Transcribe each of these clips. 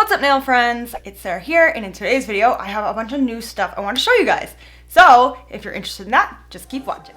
What's up, nail friends? It's Sarah here, and in today's video I have a bunch of new stuff I want to show you guys. So if you're interested in that, just keep watching.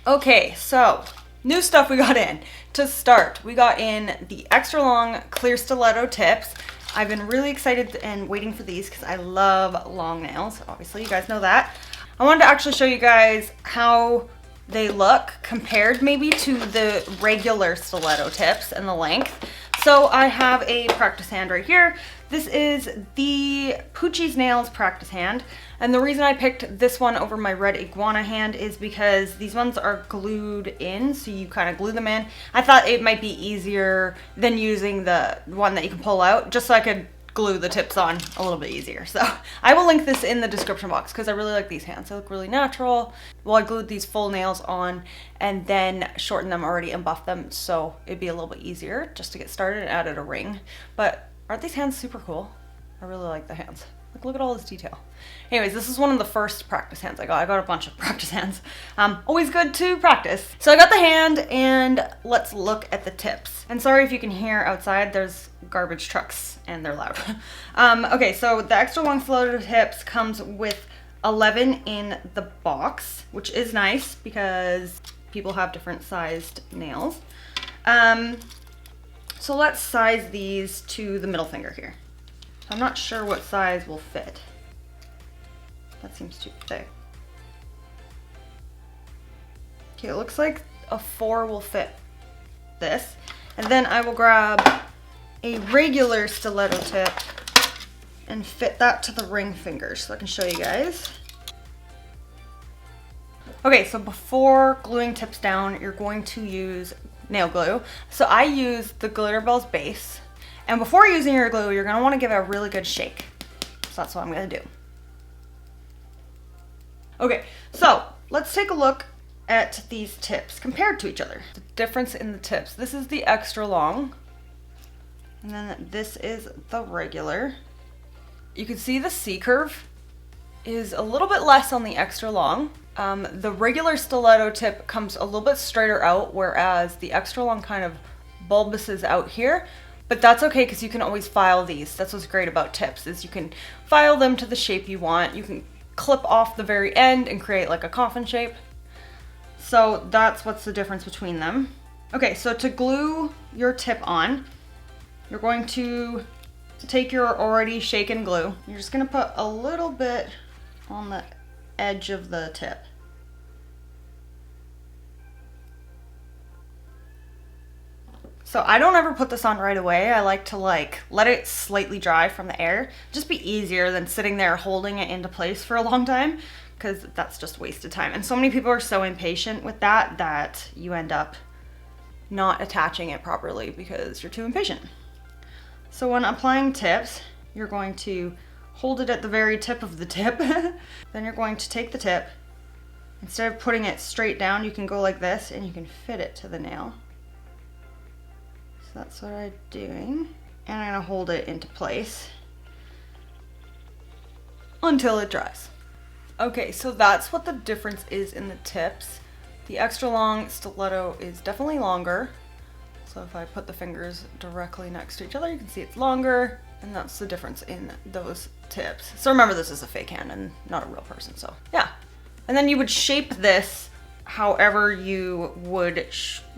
Okay, so new stuff we got in. To start, we got in the extra long clear stiletto tips. I've been really excited and waiting for these because I love long nails. Obviously, you guys know that. I wanted to actually show you guys how they look compared maybe to the regular stiletto tips and the length. So I have a practice hand right here. This is the Poochie's Nails practice hand. And the reason I picked this one over my red iguana hand is because these ones are glued in, so you kind of glue them in. I thought it might be easier than using the one that you can pull out, just so I could glue the tips on a little bit easier. So I will link this in the description box because I really like these hands. They look really natural. Well, I glued these full nails on and then shortened them already and buffed them, so it'd be a little bit easier just to get started, and added a ring. But aren't these hands super cool? I really like the hands. Like, look at all this detail. Anyways, this is one of the first practice hands I got. I got a bunch of practice hands. Always good to practice. So I got the hand, and let's look at the tips. And sorry if you can hear outside, there's garbage trucks and they're loud. Okay, so the extra long stiletto tips comes with 11 in the box, which is nice because people have different sized nails. So let's size these to the middle finger here. I'm not sure what size will fit. That seems too thick. Okay, it looks like a 4 will fit this. And then I will grab a regular stiletto tip and fit that to the ring finger so I can show you guys. Okay, so before gluing tips down, you're going to use nail glue. So I use the Glitterbels base. And before using your glue, you're gonna wanna give it a really good shake. So that's what I'm gonna do. Okay, so let's take a look at these tips compared to each other. The difference in the tips. This is the extra long, and then this is the regular. You can see the C-curve is a little bit less on the extra long. The regular stiletto tip comes a little bit straighter out, whereas the extra long kind of bulbouses out here. But that's okay because you can always file these. That's what's great about tips, is you can file them to the shape you want. You can clip off the very end and create like a coffin shape. So that's what's the difference between them. Okay, so to glue your tip on, you're going to take your already shaken glue. You're just gonna put a little bit on the edge of the tip. So I don't ever put this on right away. I like to let it slightly dry from the air. Just be easier than sitting there holding it into place for a long time, because that's just wasted time. And so many people are so impatient with that you end up not attaching it properly because you're too impatient. So when applying tips, you're going to hold it at the very tip of the tip. Then you're going to take the tip. Instead of putting it straight down, you can go like this and you can fit it to the nail. So that's what I'm doing. And I'm gonna hold it into place until it dries. Okay, so that's what the difference is in the tips. The extra long stiletto is definitely longer. So if I put the fingers directly next to each other, you can see it's longer, and that's the difference in those tips. So remember, this is a fake hand and not a real person, so yeah. And then you would shape this however you would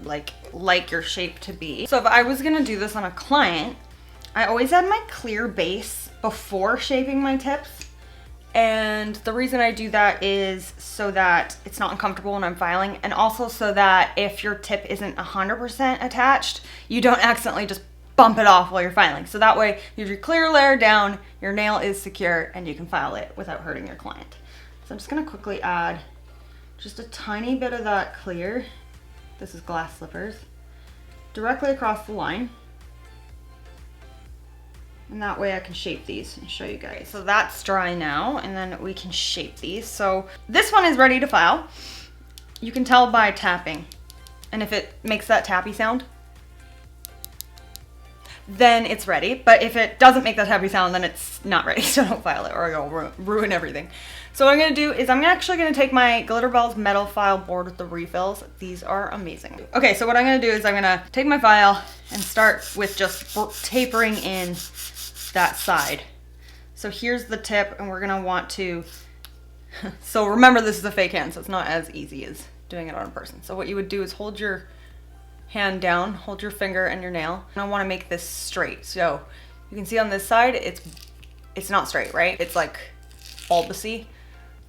like your shape to be. So if I was gonna do this on a client, I always add my clear base before shaping my tips. And the reason I do that is so that it's not uncomfortable when I'm filing, and also so that if your tip isn't 100% attached, you don't accidentally just bump it off while you're filing. So that way, you have your clear layer down, your nail is secure, and you can file it without hurting your client. So I'm just gonna quickly add just a tiny bit of that clear, this is glass slippers, directly across the line. And that way I can shape these and show you guys. So that's dry now, and then we can shape these. So this one is ready to file. You can tell by tapping. And if it makes that tappy sound, then it's ready. But if it doesn't make that happy sound, then it's not ready. So don't file it or you'll ruin everything. So what I'm gonna do is I'm actually gonna take my Glitterbels metal file board with the refills. These are amazing. Okay, so what I'm gonna do is I'm gonna take my file and start with just tapering in that side. So here's the tip, and we're gonna want to, so remember this is a fake hand, so it's not as easy as doing it on a person. So what you would do is hold your hand down, hold your finger and your nail, and I wanna make this straight. So you can see on this side, it's not straight, right? It's like bulbousy.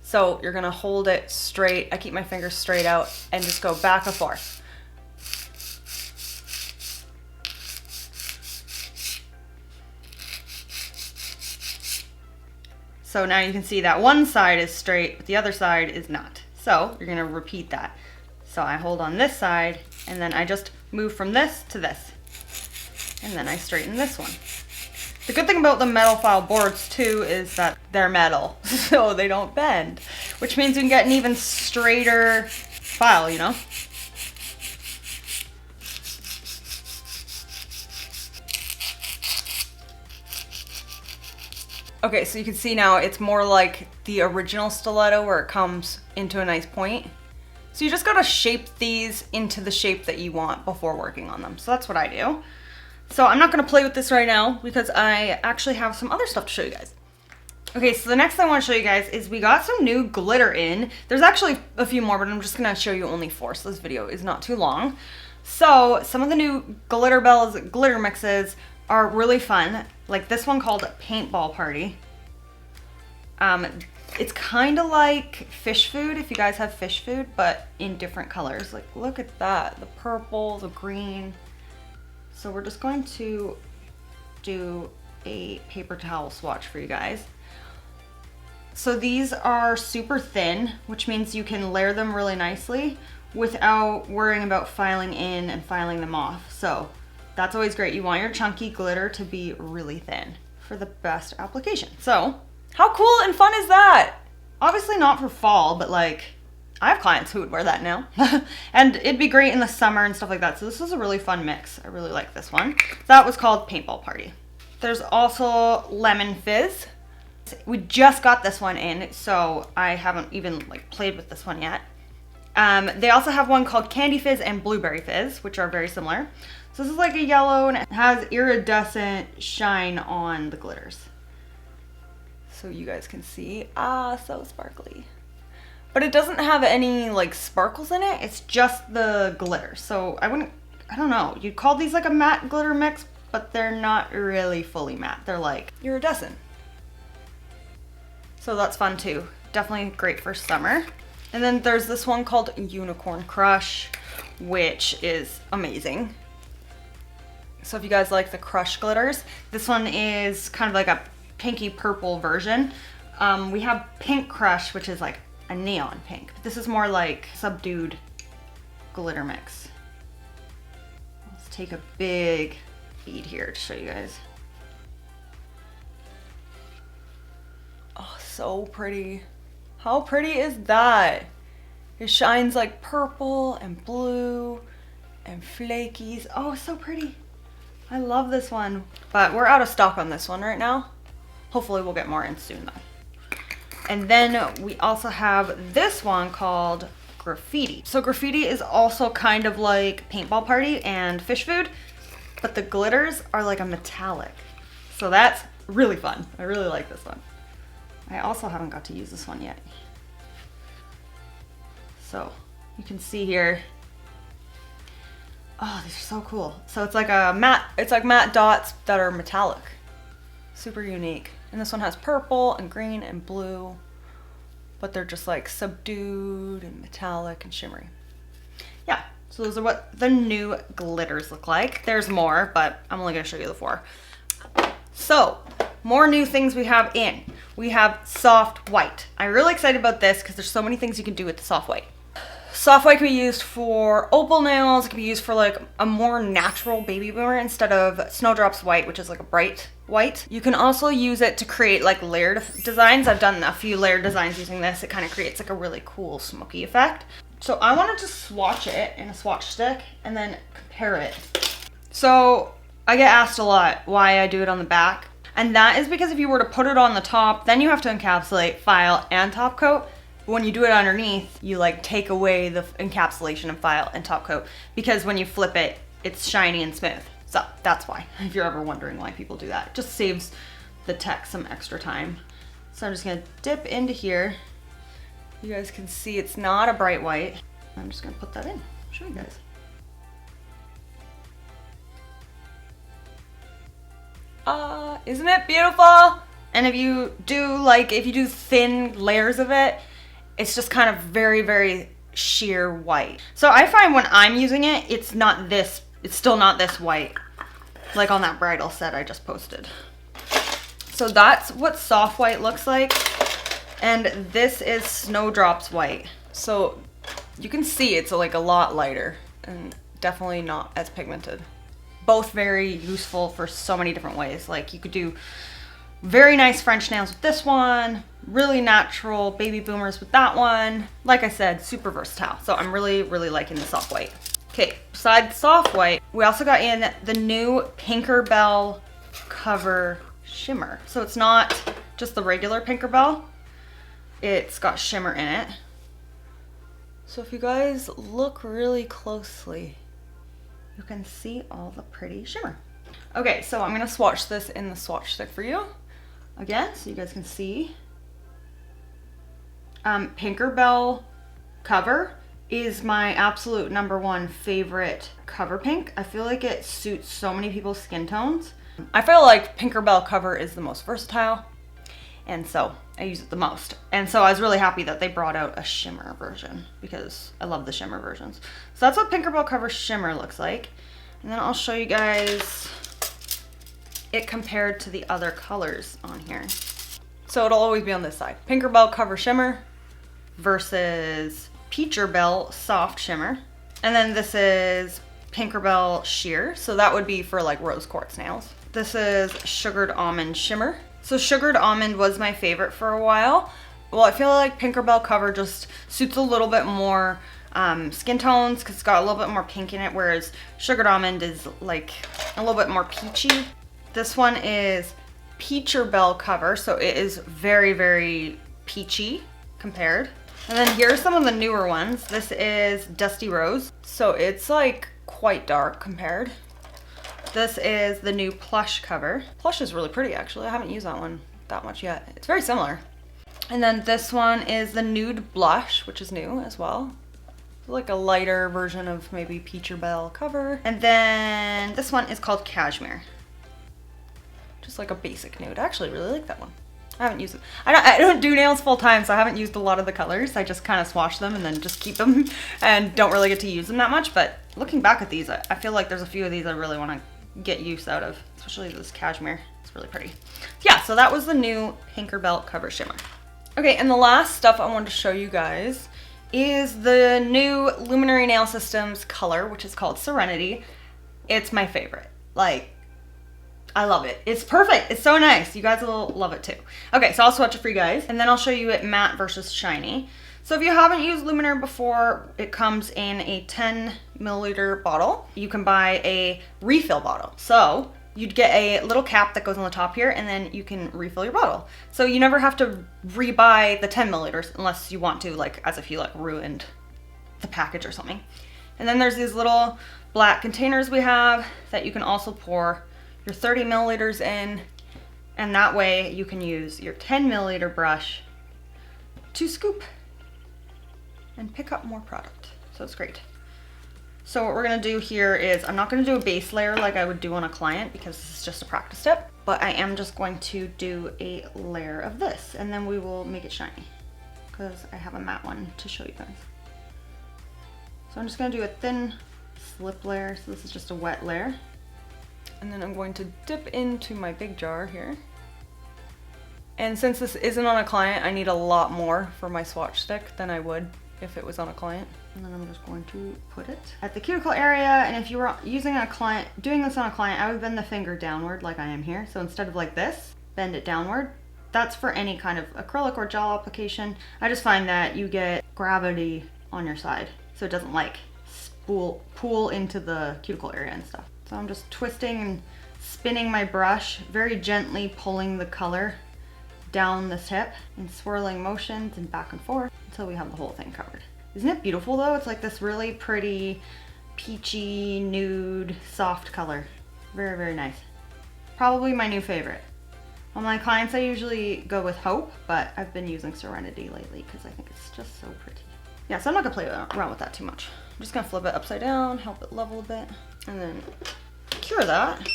So you're gonna hold it straight. I keep my fingers straight out and just go back and forth. So now you can see that one side is straight, but the other side is not. So you're gonna repeat that. So I hold on this side, and then I just move from this to this. And then I straighten this one. The good thing about the metal file boards too is that they're metal, so they don't bend, which means you can get an even straighter file, you know? Okay, so you can see now it's more like the original stiletto where it comes into a nice point. So you just gotta shape these into the shape that you want before working on them. So that's what I do. So I'm not gonna play with this right now because I actually have some other stuff to show you guys. Okay, so the next thing I wanna show you guys is we got some new glitter in. There's actually a few more, but I'm just gonna show you only 4, so this video is not too long. So some of the new Glitterbels glitter mixes are really fun. Like this one called Paintball Party. It's kind of like fish food, if you guys have fish food, but in different colors. Like look at that, the purple, the green. So we're just going to do a paper towel swatch for you guys. So these are super thin, which means you can layer them really nicely without worrying about filing in and filing them off. So that's always great. You want your chunky glitter to be really thin for the best application. So how cool and fun is that? Obviously not for fall, but like I have clients who would wear that now. And it'd be great in the summer and stuff like that. So this was a really fun mix. I really like this one. That was called Paintball Party. There's also Lemon Fizz. We just got this one in, so I haven't even like played with this one yet. They also have one called Candy Fizz and Blueberry Fizz, which are very similar. So this is like a yellow and it has iridescent shine on the glitters. So you guys can see, so sparkly. But it doesn't have any like sparkles in it. It's just the glitter. So I don't know. You'd call these like a matte glitter mix, but they're not really fully matte. They're like iridescent. So that's fun too. Definitely great for summer. And then there's this one called Unicorn Crush, which is amazing. So if you guys like the Crush glitters, this one is kind of like a pinky purple version. We have Pink Crush, which is like a neon pink. But this is more like subdued glitter mix. Let's take a big bead here to show you guys. Oh, so pretty. How pretty is that? It shines like purple and blue and flakies. Oh, so pretty. I love this one. But we're out of stock on this one right now. Hopefully we'll get more in soon though. And then we also have this one called Graffiti. So Graffiti is also kind of like Paintball Party and Fish Food, but the glitters are like a metallic. So that's really fun. I really like this one. I also haven't got to use this one yet. So you can see here. Oh, these are so cool. So it's like a matte, it's like matte dots that are metallic. Super unique. And this one has purple and green and blue, but they're just like subdued and metallic and shimmery. Yeah, so those are what the new glitters look like. There's more, but I'm only gonna show you the 4. So, more new things we have in. We have soft white. I'm really excited about this because there's so many things you can do with the soft white. Soft white can be used for opal nails. It can be used for like a more natural baby boomer instead of Snowdrop's white, which is like a bright white. You can also use it to create like layered designs. I've done a few layered designs using this. It kind of creates like a really cool smoky effect. So I wanted to swatch it in a swatch stick and then compare it. So I get asked a lot why I do it on the back. And that is because if you were to put it on the top, then you have to encapsulate, file, and top coat. But when you do it underneath, you like take away the encapsulation of file and top coat, because when you flip it, it's shiny and smooth. So that's why, if you're ever wondering why people do that. It just saves the tech some extra time. So I'm just gonna dip into here. You guys can see it's not a bright white. I'm just gonna put that in, show you guys. Isn't it beautiful? And if you do thin layers of it, it's just kind of very, very sheer white. So I find when I'm using it, it's still not this white, like on that bridal set I just posted. So that's what soft white looks like. And this is Snowdrop's white. So you can see it's like a lot lighter and definitely not as pigmented. Both very useful for so many different ways. Like you could do very nice French nails with this one, really natural baby boomers with that one. Like I said, super versatile. So I'm really, really liking the soft white. Okay, besides soft white, we also got in the new Tinkerbell Cover Shimmer. So it's not just the regular Tinkerbell, it's got shimmer in it. So if you guys look really closely, you can see all the pretty shimmer. Okay, so I'm gonna swatch this in the swatch stick for you again, so you guys can see. Tinkerbell Cover is my absolute #1 favorite cover pink. I feel like it suits so many people's skin tones. I feel like Tinkerbell Cover is the most versatile, and so I use it the most. And so I was really happy that they brought out a shimmer version, because I love the shimmer versions. So that's what Tinkerbell Cover Shimmer looks like. And then I'll show you guys it compared to the other colors on here. So it'll always be on this side. Tinkerbell Cover Shimmer versus Peacherbell Soft Shimmer. And then this is Tinkerbell Sheer. So that would be for like rose quartz nails. This is Sugared Almond Shimmer. So Sugared Almond was my favorite for a while. Well, I feel like Tinkerbell Cover just suits a little bit more skin tones, because it's got a little bit more pink in it, whereas Sugared Almond is like a little bit more peachy. This one is Peacherbell Cover, so it is very, very peachy compared. And then here's some of the newer ones. This is Dusty Rose, so it's like quite dark compared. This is the new Plush Cover. Plush is really pretty, actually. I haven't used that one that much yet. It's very similar. And then this one is the Nude Blush, which is new as well. Like a lighter version of maybe Peacherbell Cover. And then this one is called Cashmere. Just like a basic nude. I actually really like that one. I haven't used it. I don't do nails full time, so I haven't used a lot of the colors. I just kind of swatch them and then just keep them and don't really get to use them that much. But looking back at these, I feel like there's a few of these I really want to get use out of, especially this Cashmere. It's really pretty. Yeah, so that was the new Tinkerbell Cover Shimmer. Okay, and the last stuff I wanted to show you guys is the new Luminary Nail Systems color, which is called Serenity. It's my favorite. Like, I love it. It's perfect. It's so nice. You guys will love it too. Okay, so I'll swatch it for you guys, and then I'll show you it matte versus shiny. So if you haven't used Luminary before, it comes in a 10 milliliter bottle. You can buy a refill bottle. So you'd get a little cap that goes on the top here, and then you can refill your bottle. So you never have to rebuy the 10 milliliters unless you want to, like as if you like ruined the package or something. And then there's these little black containers we have that you can also pour your 30 milliliters in, and that way you can use your 10 milliliter brush to scoop and pick up more product. So it's great. So what we're gonna do here is, I'm not gonna do a base layer like I would do on a client because this is just a practice step, but I am just going to do a layer of this, and then we will make it shiny because I have a matte one to show you guys. So I'm just gonna do a thin slip layer. So this is just a wet layer. And then I'm going to dip into my big jar here. And since this isn't on a client, I need a lot more for my swatch stick than I would if it was on a client. And then I'm just going to put it at the cuticle area. And if you were using a client, doing this on a client, I would bend the finger downward like I am here. So instead of like this, bend it downward. That's for any kind of acrylic or gel application. I just find that you get gravity on your side, so it doesn't like pool into the cuticle area and stuff. So I'm just twisting and spinning my brush, very gently pulling the color down the tip in swirling motions and back and forth until we have the whole thing covered. Isn't it beautiful though? It's like this really pretty, peachy, nude, soft color. Very, very nice. Probably my new favorite. On my clients, I usually go with Hope, but I've been using Serenity lately because I think it's just so pretty. Yeah, so I'm not gonna play around with that too much. I'm just gonna flip it upside down, help it level a bit, and then cure that.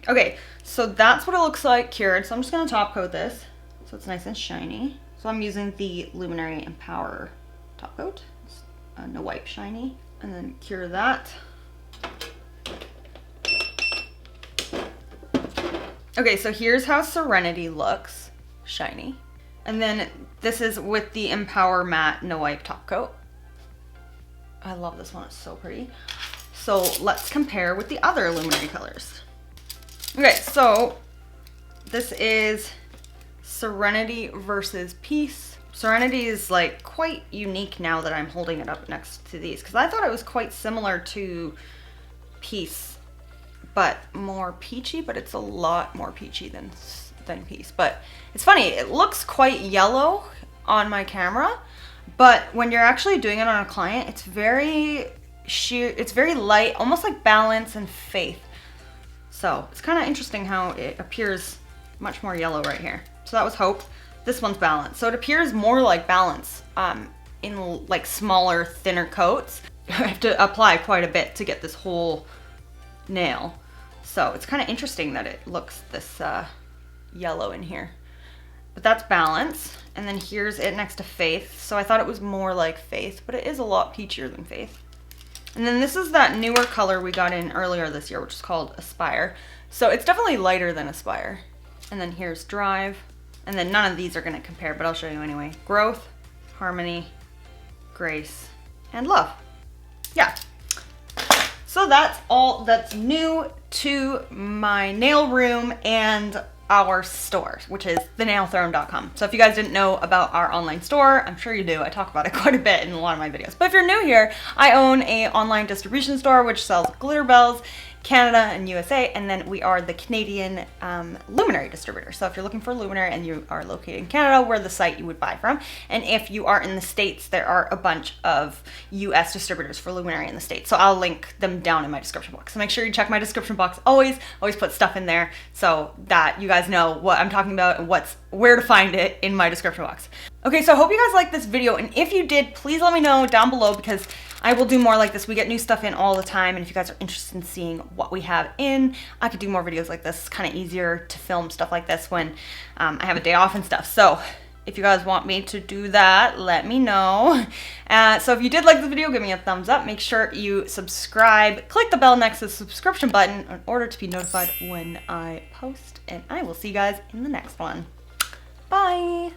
Okay, so that's what it looks like cured. So I'm just gonna top coat this so it's nice and shiny. So I'm using the Luminary Empower top coat. It's no wipe shiny. And then cure that. Okay, so here's how Serenity looks, shiny. And then this is with the Empower Matte No Wipe top coat. I love this one, it's so pretty. So let's compare with the other Luminary colors. Okay, so this is Serenity versus Peace. Serenity is like quite unique now that I'm holding it up next to these, because I thought it was quite similar to Peace, but more peachy, but it's a lot more peachy than Peace. But it's funny, it looks quite yellow on my camera, but when you're actually doing it on a client, it's very sheer, it's very light, almost like Balance and Faith. So it's kind of interesting how it appears much more yellow right here. So that was Hope. This one's Balance. So it appears more like Balance in like smaller, thinner coats. I have to apply quite a bit to get this whole nail. So it's kind of interesting that it looks this yellow in here. But that's Balance. And then here's it next to Faith. So I thought it was more like Faith, but it is a lot peachier than Faith. And then this is that newer color we got in earlier this year, which is called Aspire. So it's definitely lighter than Aspire. And then here's Drive. And then none of these are gonna compare, but I'll show you anyway. Growth, Harmony, Grace, and Love. Yeah. So that's all that's new to my nail room and our store, which is thenailthrone.com. So if you guys didn't know about our online store, I'm sure you do. I talk about it quite a bit in a lot of my videos. But if you're new here, I own an online distribution store which sells glitter bells, Canada and USA, and then we are the Canadian Luminary distributor. So if you're looking for Luminary and you are located in Canada, we're the site you would buy from. And if you are in the States, there are a bunch of US distributors for Luminary in the States. So I'll link them down in my description box. So make sure you check my description box always put stuff in there so that you guys know what I'm talking about and where to find it in my description box. Okay, so I hope you guys liked this video, and if you did, please let me know down below because I will do more like this. We get new stuff in all the time, and if you guys are interested in seeing what we have in, I could do more videos like this. It's kind of easier to film stuff like this when I have a day off and stuff. So if you guys want me to do that, let me know. So if you did like this video, give me a thumbs up. Make sure you subscribe. Click the bell next to the subscription button in order to be notified when I post, and I will see you guys in the next one. Bye!